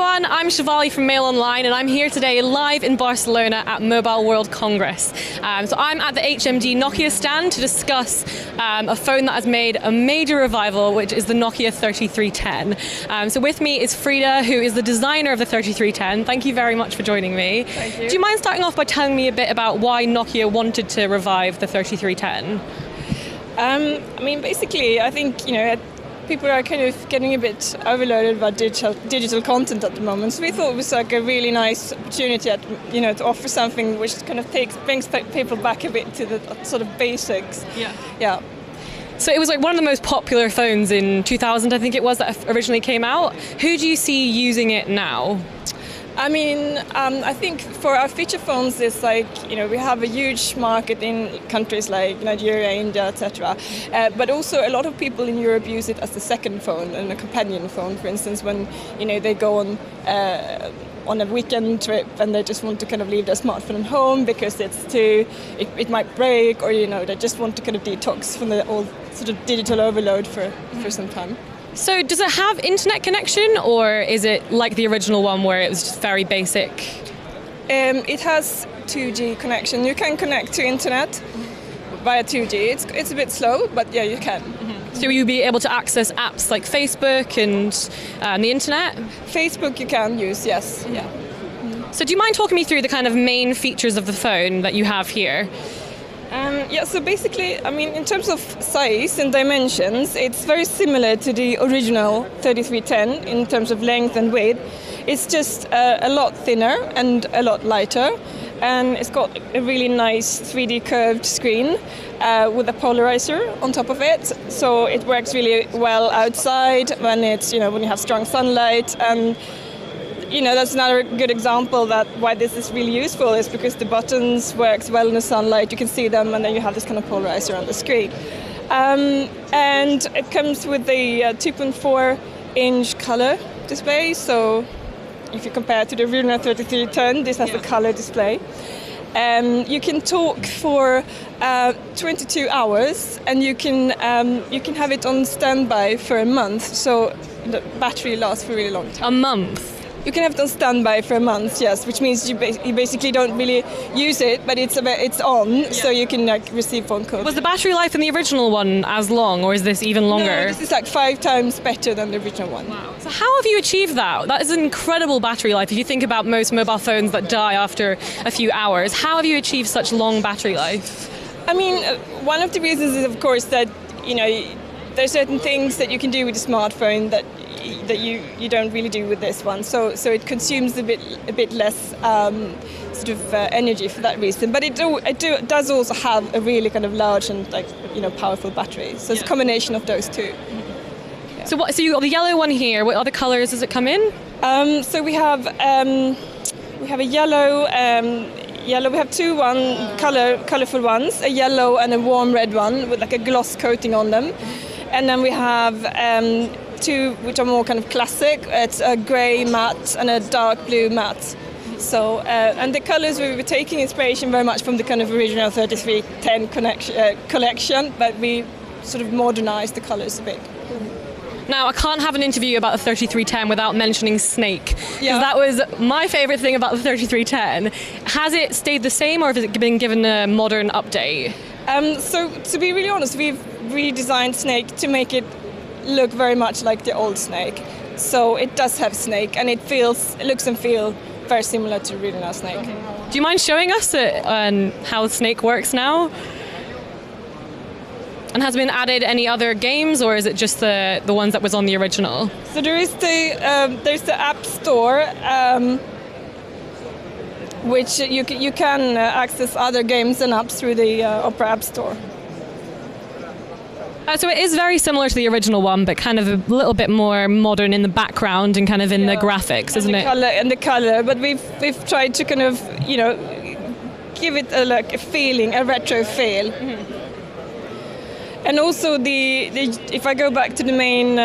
everyone, I'm Shivali from Mail Online and I'm here today live in Barcelona at Mobile World Congress. So I'm at the HMD Nokia stand to discuss a phone that has made a major revival, which is the Nokia 3310. So with me is Frida, who is the designer of the 3310. Thank you very much for joining me. Thank you. Do you mind starting off by telling me a bit about why Nokia wanted to revive the 3310? Basically, I think, people are kind of getting a bit overloaded about digital content at the moment. So we thought it was like a really nice opportunity to offer something which kind of brings people back a bit to the sort of basics. Yeah. So it was like one of the most popular phones in 2000, I think it was, that originally came out. Who do you see using it now? I think for our feature phones, it's like, we have a huge market in countries like Nigeria, India, etc. But also a lot of people in Europe use it as a second phone and a companion phone, for instance, when, they go on a weekend trip and they just want to kind of leave their smartphone at home because it might break, or, they just want to kind of detox from the old sort of digital overload for some time. So does it have internet connection, or is it like the original one where it was just very basic? It has 2G connection. You can connect to internet via 2G. It's a bit slow, but yeah, you can. Mm-hmm. So will you be able to access apps like Facebook and the internet? Facebook you can use, yes. Yeah. So do you mind talking me through the kind of main features of the phone that you have here? So basically, in terms of size and dimensions, it's very similar to the original 3310 in terms of length and width. It's just a lot thinner and a lot lighter, and it's got a really nice 3D curved screen with a polarizer on top of it. So it works really well outside when when you have strong sunlight. And that's another good example that why this is really useful is because the buttons works well in the sunlight. You can see them, and then you have this kind of polarizer on the screen. And it comes with the 2.4-inch color display. So if you compare it to the original 3310, this has a color display. You can talk for 22 hours, and you can have it on standby for a month. So the battery lasts for a really long time. A month? You can have it on standby for a month, yes, which means you basically don't really use it, but it's on, so you can receive phone calls. Was the battery life in the original one as long, or is this even longer? No, this is like 5 times better than the original one. Wow. So how have you achieved that? That is an incredible battery life. If you think about most mobile phones that die after a few hours, how have you achieved such long battery life? One of the reasons is, of course, that there's certain things that you can do with a smartphone that you don't really do with this one. So it consumes a bit less energy for that reason. But it does also have a really kind of large and powerful battery. So it's a combination of those two. Yeah. So you got the yellow one here. What other colours does it come in? So we have a yellow. We have two colourful ones, a yellow and a warm red one with like a gloss coating on them. And then we have two which are more kind of classic. It's a grey matte and a dark blue matte. So and the colours we were taking inspiration very much from the kind of original 3310 collection, but we sort of modernised the colours a bit. Now, I can't have an interview about the 3310 without mentioning Snake, because that was my favourite thing about the 3310. Has it stayed the same, or has it been given a modern update? So to be really honest, we've redesigned Snake to make it look very much like the old Snake. So it does have Snake, and it looks and feels very similar to the original Snake. Okay. Do you mind showing us how Snake works now? And has been added any other games, or is it just the ones that was on the original? So there's the App Store, which you can access other games and apps through the Opera App Store. So it is very similar to the original one, but kind of a little bit more modern in the background and kind of in the graphics, isn't it? And the color, but we've tried to kind of give it a feeling, a retro feel. Mm-hmm. And also if I go back to the main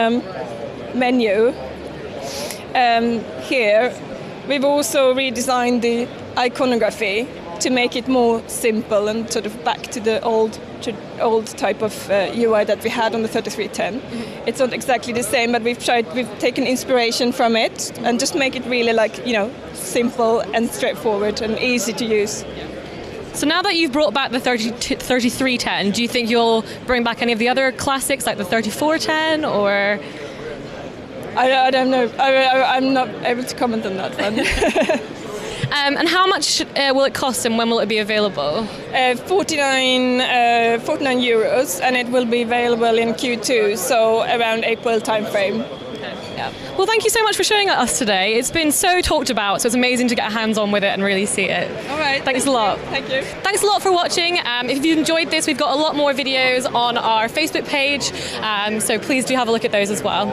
menu here, we've also redesigned the iconography to make it more simple and sort of back to the old type of UI that we had on the 3310. It's not exactly the same, but we've taken inspiration from it and just make it really like, simple and straightforward and easy to use. So now that you've brought back the 3310, do you think you'll bring back any of the other classics like the 3410 or? I don't know. I'm not able to comment on that one. And how much will it cost and when will it be available? 49 euros, and it will be available in Q2, so around April timeframe. Yeah. Well, thank you so much for showing it us today. It's been so talked about, so it's amazing to get hands-on with it and really see it. All right. Thanks a lot. Thank you. Thanks a lot for watching. If you've enjoyed this, we've got a lot more videos on our Facebook page, so please do have a look at those as well.